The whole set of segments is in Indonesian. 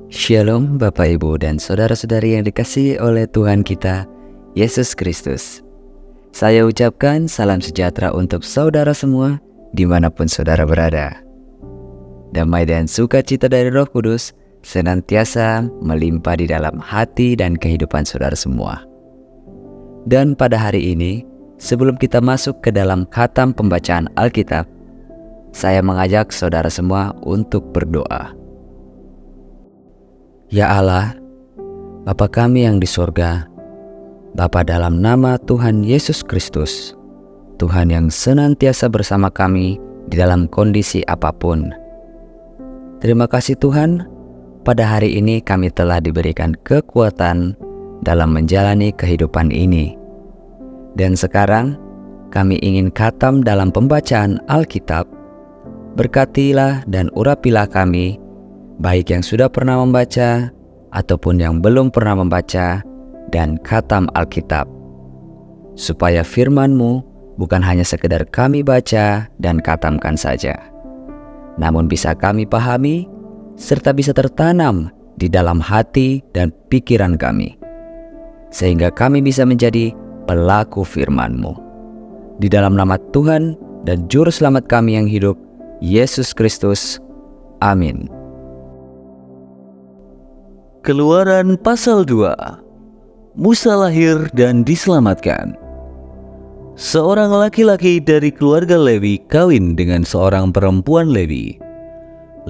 Shalom Bapak Ibu dan Saudara-saudari yang dikasihi oleh Tuhan kita, Yesus Kristus. Saya ucapkan salam sejahtera untuk saudara semua dimanapun saudara berada. Damai dan sukacita dari Roh Kudus senantiasa melimpah di dalam hati dan kehidupan saudara semua. Dan pada hari ini, sebelum kita masuk ke dalam khatam pembacaan Alkitab, saya mengajak saudara semua untuk berdoa. Ya Allah, Bapa kami yang di sorga, Bapa dalam nama Tuhan Yesus Kristus, Tuhan yang senantiasa bersama kami di dalam kondisi apapun. Terima kasih Tuhan, pada hari ini kami telah diberikan kekuatan dalam menjalani kehidupan ini. Dan sekarang kami ingin khatam dalam pembacaan Alkitab. Berkatilah dan urapilah kami, baik yang sudah pernah membaca ataupun yang belum pernah membaca dan khatam Alkitab, supaya firman-Mu bukan hanya sekedar kami baca dan khatamkan saja, namun bisa kami pahami serta bisa tertanam di dalam hati dan pikiran kami, sehingga kami bisa menjadi pelaku firman-Mu. Di dalam nama Tuhan dan Juru Selamat kami yang hidup, Yesus Kristus. Amin. Keluaran pasal 2. Musa lahir dan diselamatkan. Seorang laki-laki dari keluarga Lewi kawin dengan seorang perempuan Lewi.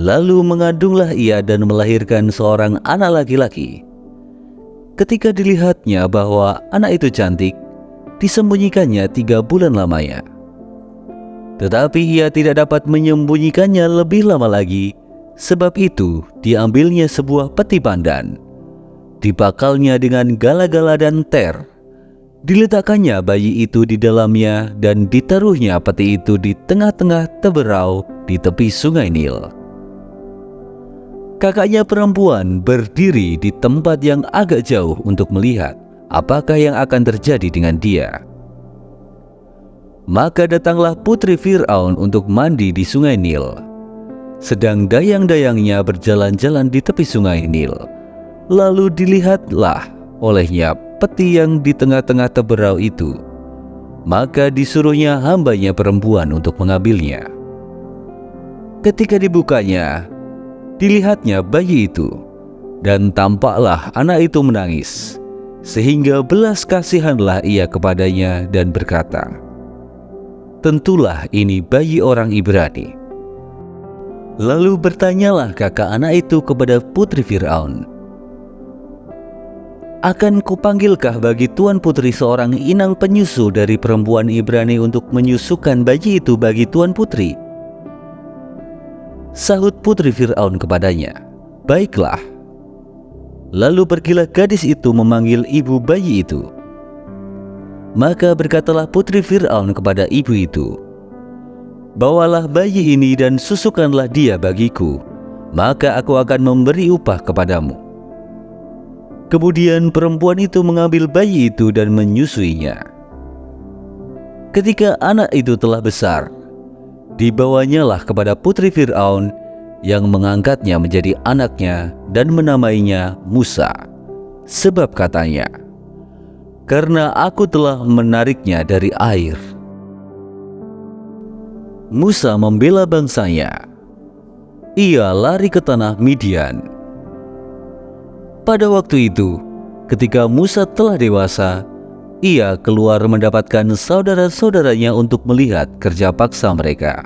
Lalu mengandunglah ia dan melahirkan seorang anak laki-laki. Ketika dilihatnya bahwa anak itu cantik, disembunyikannya 3 bulan lamanya. Tetapi ia tidak dapat menyembunyikannya lebih lama lagi. Sebab itu diambilnya sebuah peti pandan, dibakalnya dengan gala-gala dan ter, diletakkannya bayi itu di dalamnya dan ditaruhnya peti itu di tengah-tengah teberau di tepi sungai Nil. Kakaknya perempuan berdiri di tempat yang agak jauh untuk melihat apakah yang akan terjadi dengan dia. Maka datanglah putri Fir'aun untuk mandi di sungai Nil. Sedang dayang-dayangnya berjalan-jalan di tepi sungai Nil. Lalu dilihatlah olehnya peti yang di tengah-tengah teberau itu. Maka disuruhnya hambanya perempuan untuk mengambilnya. Ketika dibukanya, dilihatnya bayi itu, dan tampaklah anak itu menangis, sehingga belas kasihanlah ia kepadanya dan berkata, "Tentulah ini bayi orang Ibrani." Lalu bertanyalah kakak anak itu kepada putri Fir'aun, "Akan kupanggilkah bagi tuan putri seorang inang penyusu dari perempuan Ibrani untuk menyusukan bayi itu bagi tuan putri?" Sahut putri Fir'aun kepadanya, "Baiklah." Lalu pergilah gadis itu memanggil ibu bayi itu. Maka berkatalah putri Fir'aun kepada ibu itu, "Bawalah bayi ini dan susukanlah dia bagiku, maka aku akan memberi upah kepadamu." Kemudian perempuan itu mengambil bayi itu dan menyusuinya. Ketika anak itu telah besar, dibawanyalah kepada putri Fir'aun yang mengangkatnya menjadi anaknya dan menamainya Musa, sebab katanya, "Karena aku telah menariknya dari air." Musa membela bangsanya. Ia lari ke tanah Midian. Pada waktu itu, ketika Musa telah dewasa, ia keluar mendapatkan saudara-saudaranya untuk melihat kerja paksa mereka.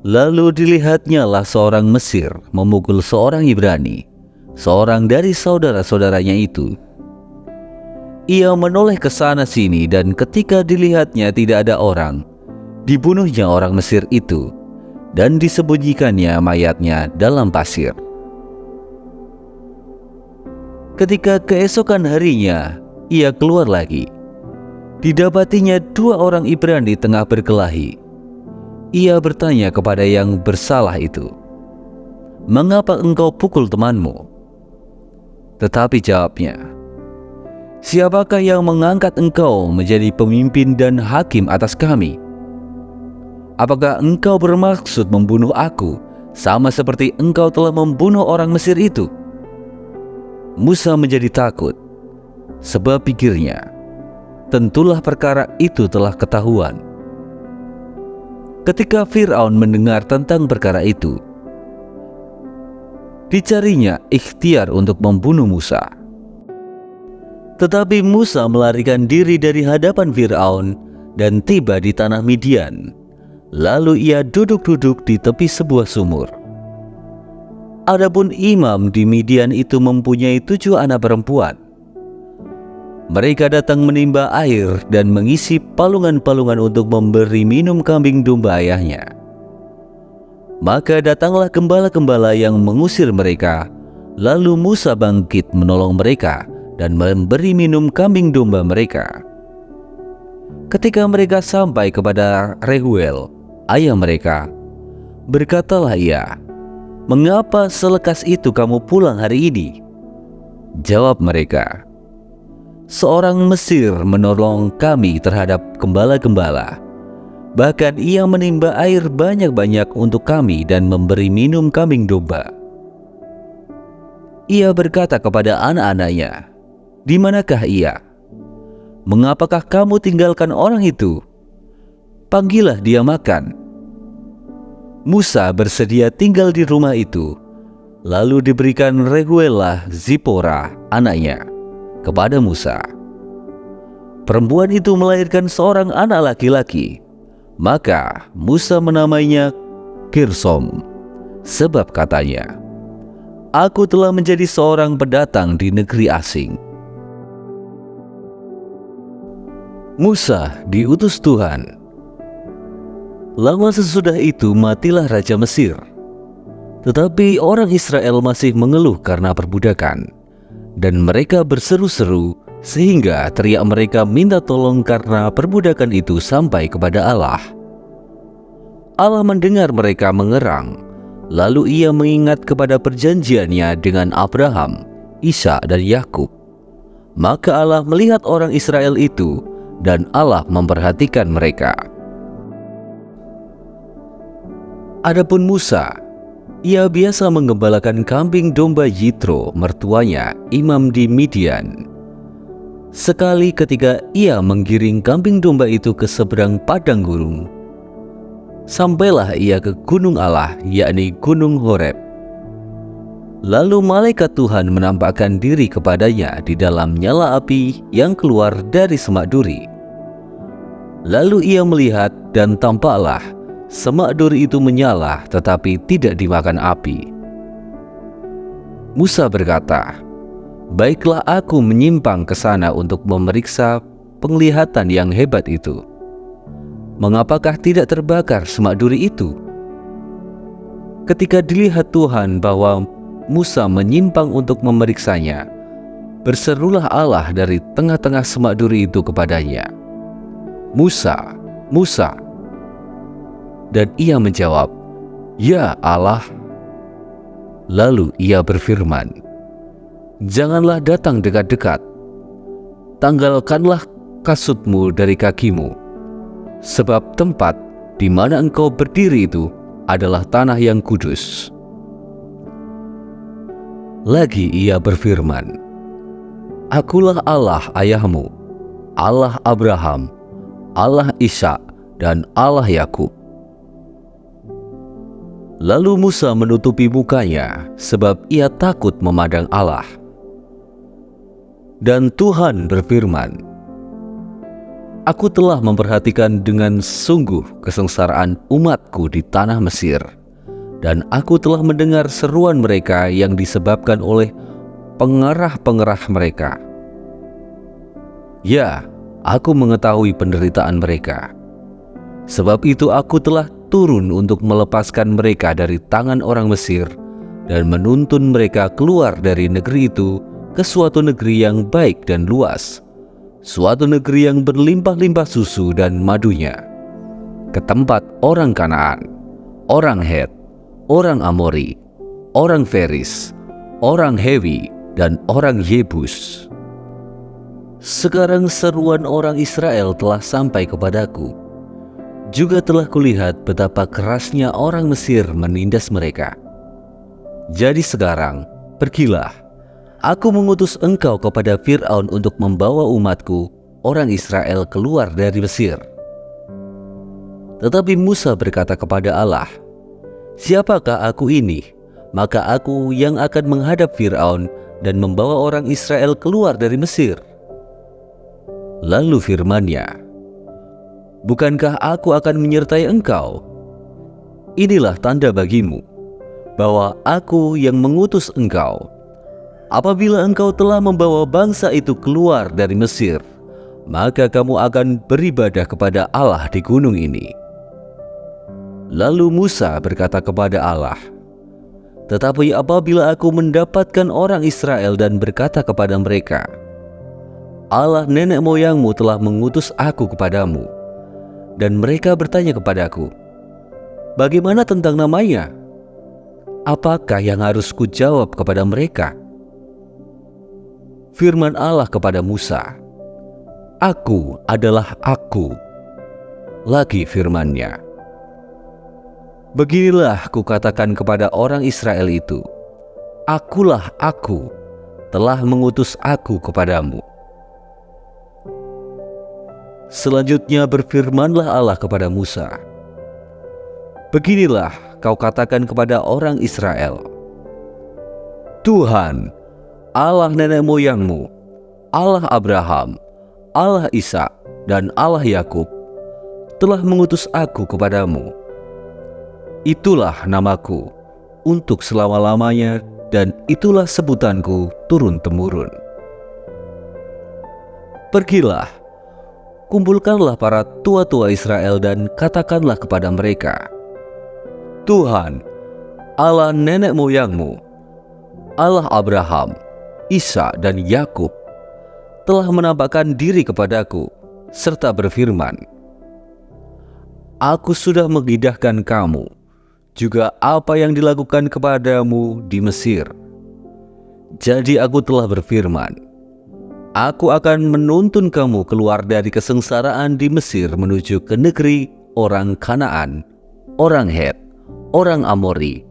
Lalu dilihatnyalah seorang Mesir memukul seorang Ibrani, seorang dari saudara-saudaranya itu. Ia menoleh ke sana sini dan ketika dilihatnya tidak ada orang, dibunuhnya orang Mesir itu dan disembunyikannya mayatnya dalam pasir. Ketika keesokan harinya ia keluar lagi, didapatinya 2 orang Ibrani tengah berkelahi. Ia bertanya kepada yang bersalah itu, "Mengapa engkau pukul temanmu?" Tetapi jawabnya, "Siapakah yang mengangkat engkau menjadi pemimpin dan hakim atas kami? Apakah engkau bermaksud membunuh aku sama seperti engkau telah membunuh orang Mesir itu?" Musa menjadi takut, sebab pikirnya, tentulah perkara itu telah ketahuan. Ketika Fir'aun mendengar tentang perkara itu, dicarinya ikhtiar untuk membunuh Musa. Tetapi Musa melarikan diri dari hadapan Fir'aun dan tiba di tanah Midian. Lalu ia duduk-duduk di tepi sebuah sumur. Adapun imam di Midian itu mempunyai 7 anak perempuan. Mereka datang menimba air dan mengisi palungan-palungan untuk memberi minum kambing domba ayahnya. Maka datanglah gembala-gembala yang mengusir mereka. Lalu Musa bangkit menolong mereka dan memberi minum kambing domba mereka. Ketika mereka sampai kepada Reuel, ayah mereka, berkatalah ia, "Mengapa selekas itu kamu pulang hari ini?" Jawab mereka, "Seorang Mesir menolong kami terhadap gembala-gembala. Bahkan ia menimba air banyak-banyak untuk kami dan memberi minum kambing domba." Ia berkata kepada anak-anaknya, "Di manakah ia? Mengapakah kamu tinggalkan orang itu? Panggillah dia makan." Musa bersedia tinggal di rumah itu. Lalu diberikan Reuelah Zipora, anaknya, kepada Musa. Perempuan itu melahirkan seorang anak laki-laki. Maka Musa menamainya Gersom, sebab katanya, "Aku telah menjadi seorang pendatang di negeri asing." Musa diutus Tuhan. Lama sesudah itu matilah Raja Mesir. Tetapi orang Israel masih mengeluh karena perbudakan, dan mereka berseru-seru sehingga teriak mereka minta tolong karena perbudakan itu sampai kepada Allah. Allah mendengar mereka mengerang, lalu ia mengingat kepada perjanjiannya dengan Abraham, Ishak dan Yakub. Maka Allah melihat orang Israel itu, dan Allah memperhatikan mereka. Adapun Musa, ia biasa menggembalakan kambing domba Yitro, mertuanya, imam di Midian. Sekali ketika ia menggiring kambing domba itu ke seberang padang gurun, sampailah ia ke gunung Allah, yakni gunung Horeb. Lalu malaikat Tuhan menampakkan diri kepadanya di dalam nyala api yang keluar dari semak duri. Lalu ia melihat dan tampaklah semak duri itu menyala tetapi tidak dimakan api. Musa berkata, "Baiklah aku menyimpang ke sana untuk memeriksa penglihatan yang hebat itu. Mengapakah tidak terbakar semak duri itu?" Ketika dilihat Tuhan bahwa Musa menyimpang untuk memeriksanya, berserulah Allah dari tengah-tengah semak duri itu kepadanya, "Musa, Musa." Dan ia menjawab, "Ya Allah." Lalu ia berfirman, "Janganlah datang dekat-dekat. Tanggalkanlah kasutmu dari kakimu, sebab tempat di mana engkau berdiri itu adalah tanah yang kudus." Lagi ia berfirman, "Akulah Allah ayahmu, Allah Abraham, Allah Ishak, dan Allah Yakub." Lalu Musa menutupi mukanya sebab ia takut memandang Allah. Dan Tuhan berfirman, "Aku telah memperhatikan dengan sungguh kesengsaraan umatku di tanah Mesir, dan aku telah mendengar seruan mereka yang disebabkan oleh pengerah-pengerah mereka. Ya, aku mengetahui penderitaan mereka. Sebab itu aku telah turun untuk melepaskan mereka dari tangan orang Mesir dan menuntun mereka keluar dari negeri itu ke suatu negeri yang baik dan luas, suatu negeri yang berlimpah-limpah susu dan madunya, ke tempat orang Kanaan, orang Het, orang Amori, orang Feris, orang Hewi, dan orang Yebus. Sekarang seruan orang Israel telah sampai kepadaku. Juga telah kulihat betapa kerasnya orang Mesir menindas mereka. Jadi sekarang, pergilah. Aku mengutus engkau kepada Fir'aun untuk membawa umatku, orang Israel, keluar dari Mesir." Tetapi Musa berkata kepada Allah, "Siapakah aku ini? Maka aku yang akan menghadap Fir'aun dan membawa orang Israel keluar dari Mesir." Lalu firman-Nya, "Bukankah aku akan menyertai engkau? Inilah tanda bagimu bahwa aku yang mengutus engkau. Apabila engkau telah membawa bangsa itu keluar dari Mesir, maka kamu akan beribadah kepada Allah di gunung ini." Lalu Musa berkata kepada Allah, "Tetapi apabila aku mendapatkan orang Israel dan berkata kepada mereka, 'Allah nenek moyangmu telah mengutus aku kepadamu,' dan mereka bertanya kepadaku, 'Bagaimana tentang namanya?' apakah yang harus kujawab kepada mereka?" Firman Allah kepada Musa, "Aku adalah Aku." Lagi firman-Nya, "Beginilah kukatakan kepada orang Israel itu, Akulah Aku, telah mengutus aku kepadamu." Selanjutnya berfirmanlah Allah kepada Musa, "Beginilah kau katakan kepada orang Israel, Tuhan, Allah nenek moyangmu, Allah Abraham, Allah Ishak, dan Allah Yakub, telah mengutus aku kepadamu. Itulah namaku untuk selama-lamanya, dan itulah sebutanku turun-temurun. Pergilah, kumpulkanlah para tua-tua Israel dan katakanlah kepada mereka, Tuhan, Allah nenek moyangmu, Allah Abraham, Ishak, dan Yakub, telah menampakkan diri kepadaku, serta berfirman, Aku sudah mengidahkan kamu, juga apa yang dilakukan kepadamu di Mesir. Jadi aku telah berfirman, Aku akan menuntun kamu keluar dari kesengsaraan di Mesir menuju ke negeri orang Kanaan, orang Het, orang Amori,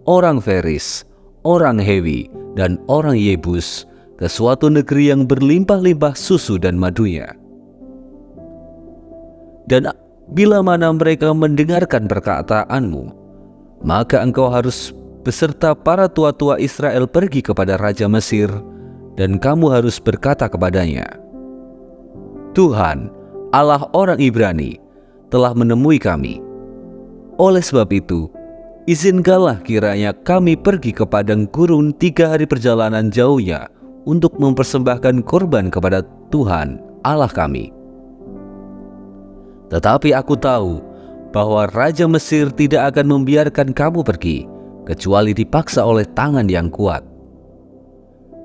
orang Feris, orang Hewi, dan orang Yebus, ke suatu negeri yang berlimpah-limpah susu dan madunya. Dan bila mana mereka mendengarkan perkataanmu, maka engkau harus beserta para tua-tua Israel pergi kepada Raja Mesir, dan kamu harus berkata kepadanya, Tuhan, Allah orang Ibrani, telah menemui kami. Oleh sebab itu, izinkanlah kiranya kami pergi ke padang gurun 3 hari perjalanan jauhnya untuk mempersembahkan korban kepada Tuhan Allah kami. Tetapi aku tahu bahwa Raja Mesir tidak akan membiarkan kamu pergi, kecuali dipaksa oleh tangan yang kuat.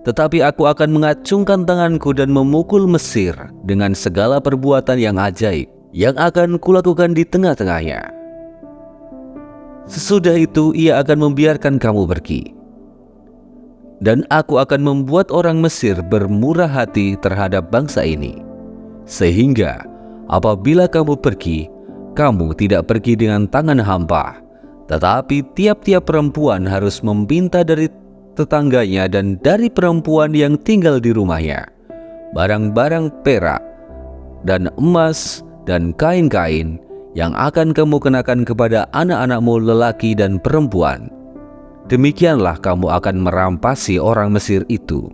Tetapi aku akan mengacungkan tanganku dan memukul Mesir dengan segala perbuatan yang ajaib yang akan kulakukan di tengah-tengahnya. Sesudah itu ia akan membiarkan kamu pergi. Dan aku akan membuat orang Mesir bermurah hati terhadap bangsa ini, sehingga apabila kamu pergi, kamu tidak pergi dengan tangan hampa, tetapi tiap-tiap perempuan harus meminta dari tetangganya dan dari perempuan yang tinggal di rumahnya barang-barang perak dan emas dan kain-kain yang akan kamu kenakan kepada anak-anakmu lelaki dan perempuan. Demikianlah kamu akan merampasi orang Mesir itu.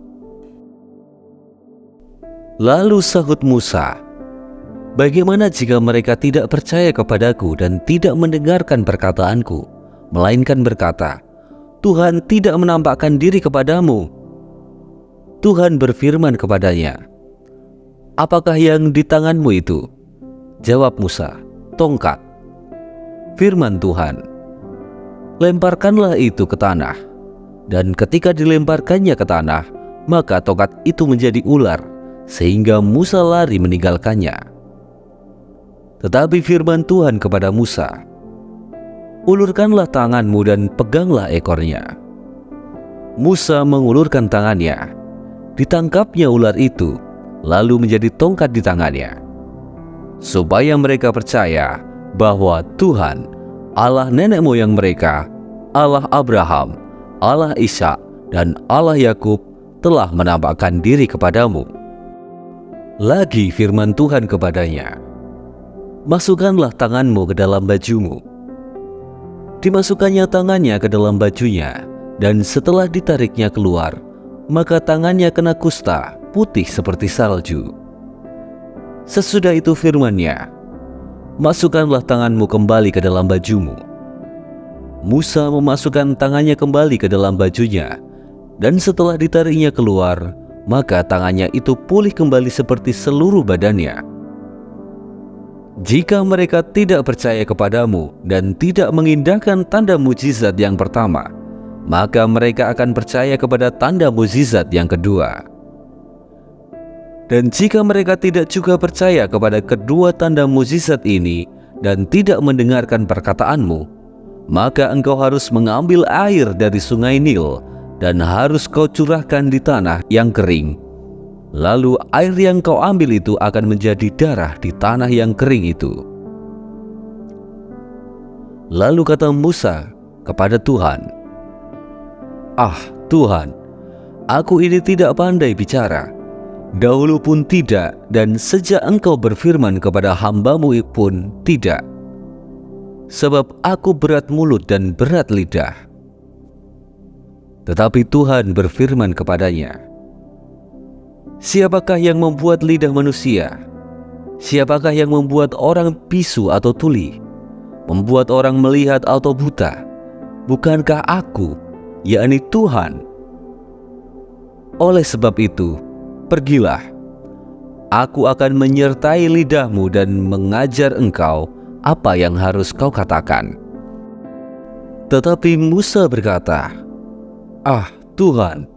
Lalu sahut Musa, bagaimana jika mereka tidak percaya kepadaku dan tidak mendengarkan perkataanku, melainkan berkata, Tuhan tidak menampakkan diri kepadamu. Tuhan berfirman kepadanya, apakah yang di tanganmu itu? Jawab Musa, tongkat. Firman Tuhan, lemparkanlah itu ke tanah. Dan ketika dilemparkannya ke tanah, maka tongkat itu menjadi ular, sehingga Musa lari meninggalkannya. Tetapi firman Tuhan kepada Musa, ulurkanlah tanganmu dan peganglah ekornya. Musa mengulurkan tangannya, ditangkapnya ular itu, lalu menjadi tongkat di tangannya. Supaya mereka percaya bahwa Tuhan, Allah nenek moyang mereka, Allah Abraham, Allah Ishak, dan Allah Yakub telah menampakkan diri kepadamu. Lagi firman Tuhan kepadanya, masukkanlah tanganmu ke dalam bajumu. Dimasukkannya tangannya ke dalam bajunya, dan setelah ditariknya keluar, maka tangannya kena kusta, putih seperti salju. Sesudah itu firman-Nya, masukkanlah tanganmu kembali ke dalam bajumu. Musa memasukkan tangannya kembali ke dalam bajunya, dan setelah ditariknya keluar, maka tangannya itu pulih kembali seperti seluruh badannya. Jika mereka tidak percaya kepadamu dan tidak mengindahkan tanda mukjizat yang pertama, maka mereka akan percaya kepada tanda mukjizat yang kedua. Dan jika mereka tidak juga percaya kepada kedua tanda mukjizat ini dan tidak mendengarkan perkataanmu, maka engkau harus mengambil air dari sungai Nil dan harus kau curahkan di tanah yang kering. Lalu air yang kau ambil itu akan menjadi darah di tanah yang kering itu. Lalu kata Musa kepada Tuhan, "Ah Tuhan, aku ini tidak pandai bicara. Dahulu pun tidak, dan sejak engkau berfirman kepada hamba-Mu pun tidak. Sebab aku berat mulut dan berat lidah." Tetapi Tuhan berfirman kepadanya, "Siapakah yang membuat lidah manusia? Siapakah yang membuat orang bisu atau tuli? Membuat orang melihat atau buta? Bukankah aku, yakni Tuhan? Oleh sebab itu, pergilah. Aku akan menyertai lidahmu dan mengajar engkau apa yang harus kau katakan." Tetapi Musa berkata, "Ah Tuhan,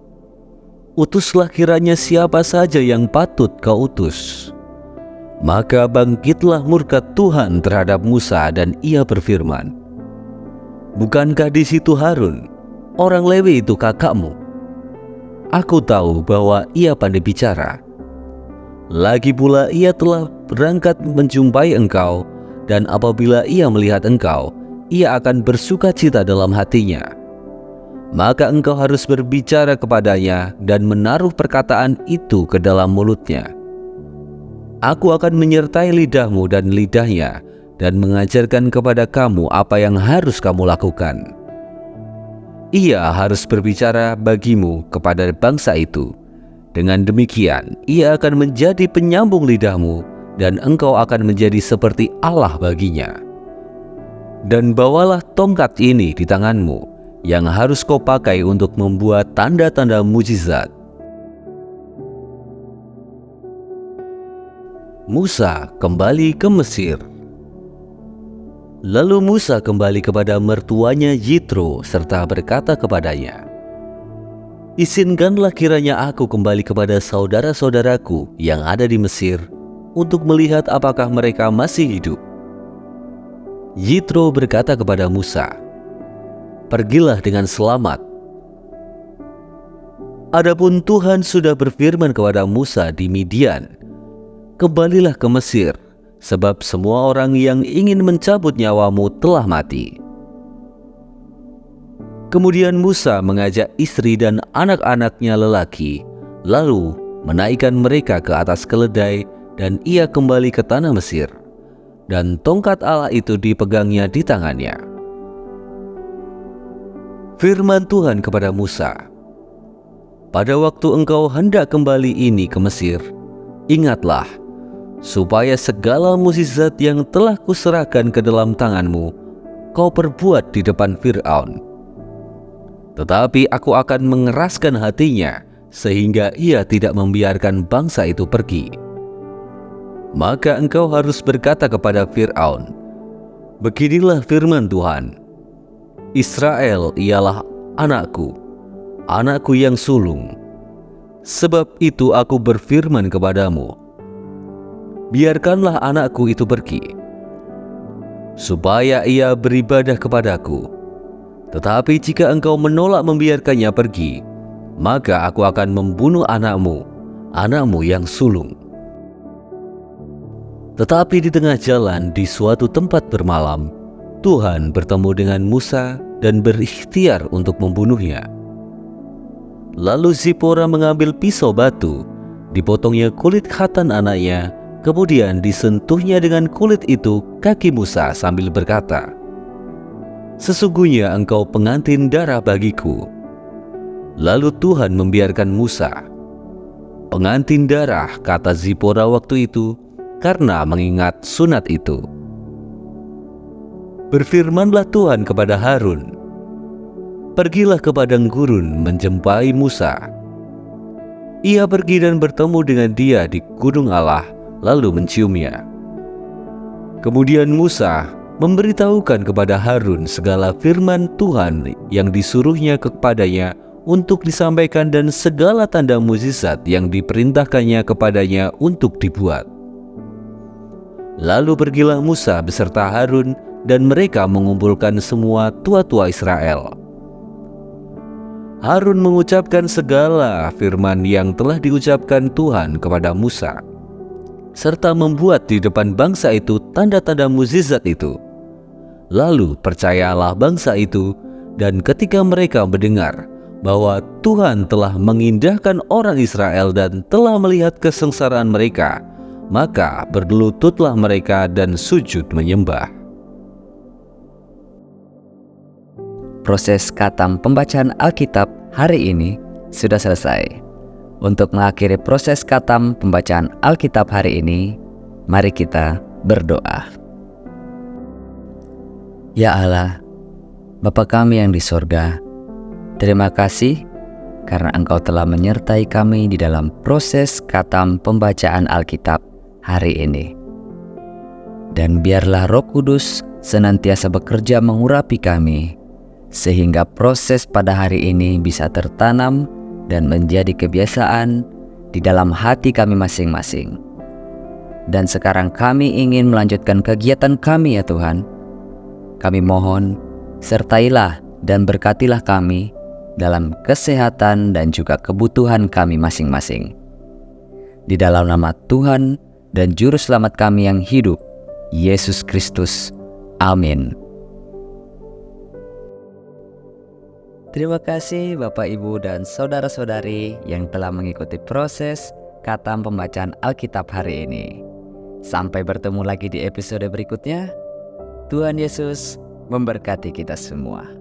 utuslah kiranya siapa saja yang patut kau utus." Maka bangkitlah murka Tuhan terhadap Musa dan ia berfirman, "Bukankah di situ Harun, orang Lewi itu kakakmu? Aku tahu bahwa ia pandai bicara. Lagi pula ia telah berangkat menjumpai engkau, dan apabila ia melihat engkau, ia akan bersukacita dalam hatinya. Maka engkau harus berbicara kepadanya dan menaruh perkataan itu ke dalam mulutnya. Aku akan menyertai lidahmu dan lidahnya dan mengajarkan kepada kamu apa yang harus kamu lakukan. Ia harus berbicara bagimu kepada bangsa itu. Dengan demikian, ia akan menjadi penyambung lidahmu dan engkau akan menjadi seperti Allah baginya. Dan bawalah tongkat ini di tanganmu, yang harus kau pakai untuk membuat tanda-tanda mukjizat." Musa kembali ke Mesir. Lalu Musa kembali kepada mertuanya Yitro serta berkata kepadanya, "Izinkanlah kiranya aku kembali kepada saudara-saudaraku yang ada di Mesir untuk melihat apakah mereka masih hidup." Yitro berkata kepada Musa, "Pergilah dengan selamat." Adapun Tuhan sudah berfirman kepada Musa di Midian, "Kembalilah ke Mesir, sebab semua orang yang ingin mencabut nyawamu telah mati." Kemudian Musa mengajak istri dan anak-anaknya lelaki, lalu menaikkan mereka ke atas keledai, dan ia kembali ke tanah Mesir, dan tongkat Allah itu dipegangnya di tangannya. Firman Tuhan kepada Musa, "Pada waktu engkau hendak kembali ini ke Mesir, ingatlah, supaya segala mukjizat yang telah kuserahkan ke dalam tanganmu, kau perbuat di depan Fir'aun. Tetapi aku akan mengeraskan hatinya, sehingga ia tidak membiarkan bangsa itu pergi. Maka engkau harus berkata kepada Fir'aun, beginilah firman Tuhan, Israel ialah anakku, anakku yang sulung. Sebab itu aku berfirman kepadamu, biarkanlah anakku itu pergi, supaya ia beribadah kepadaku. Tetapi jika engkau menolak membiarkannya pergi, maka aku akan membunuh anakmu, anakmu yang sulung." Tetapi di tengah jalan di suatu tempat bermalam, Tuhan bertemu dengan Musa dan berikhtiar untuk membunuhnya. Lalu Zipora mengambil pisau batu, dipotongnya kulit khatan anaknya, kemudian disentuhnya dengan kulit itu kaki Musa sambil berkata, "Sesungguhnya engkau pengantin darah bagiku." Lalu Tuhan membiarkan Musa. "Pengantin darah," kata Zipora waktu itu, karena mengingat sunat itu. Berfirmanlah Tuhan kepada Harun, "Pergilah ke padang gurun menjumpai Musa." Ia pergi dan bertemu dengan dia di gunung Allah, lalu menciumnya. Kemudian Musa memberitahukan kepada Harun segala firman Tuhan yang disuruhnya kepadanya untuk disampaikan dan segala tanda mukjizat yang diperintahkannya kepadanya untuk dibuat. Lalu pergilah Musa beserta Harun dan mereka mengumpulkan semua tua-tua Israel. Harun mengucapkan segala firman yang telah diucapkan Tuhan kepada Musa, serta membuat di depan bangsa itu tanda-tanda mukjizat itu. Lalu percayalah bangsa itu, dan ketika mereka mendengar bahwa Tuhan telah mengindahkan orang Israel dan telah melihat kesengsaraan mereka, maka berlututlah mereka dan sujud menyembah. Proses khatam pembacaan Alkitab hari ini sudah selesai. Untuk mengakhiri proses khatam pembacaan Alkitab hari ini, mari kita berdoa. Ya Allah, Bapa kami yang di sorga, terima kasih karena Engkau telah menyertai kami di dalam proses khatam pembacaan Alkitab hari ini. Dan biarlah Roh Kudus senantiasa bekerja mengurapi kami, sehingga proses pada hari ini bisa tertanam dan menjadi kebiasaan di dalam hati kami masing-masing. Dan sekarang kami ingin melanjutkan kegiatan kami ya Tuhan. Kami mohon, sertailah dan berkatilah kami dalam kesehatan dan juga kebutuhan kami masing-masing. Di dalam nama Tuhan dan Juru Selamat kami yang hidup, Yesus Kristus. Amin. Terima kasih Bapak, Ibu, dan saudara-saudari yang telah mengikuti proses khatam pembacaan Alkitab hari ini. Sampai bertemu lagi di episode berikutnya. Tuhan Yesus memberkati kita semua.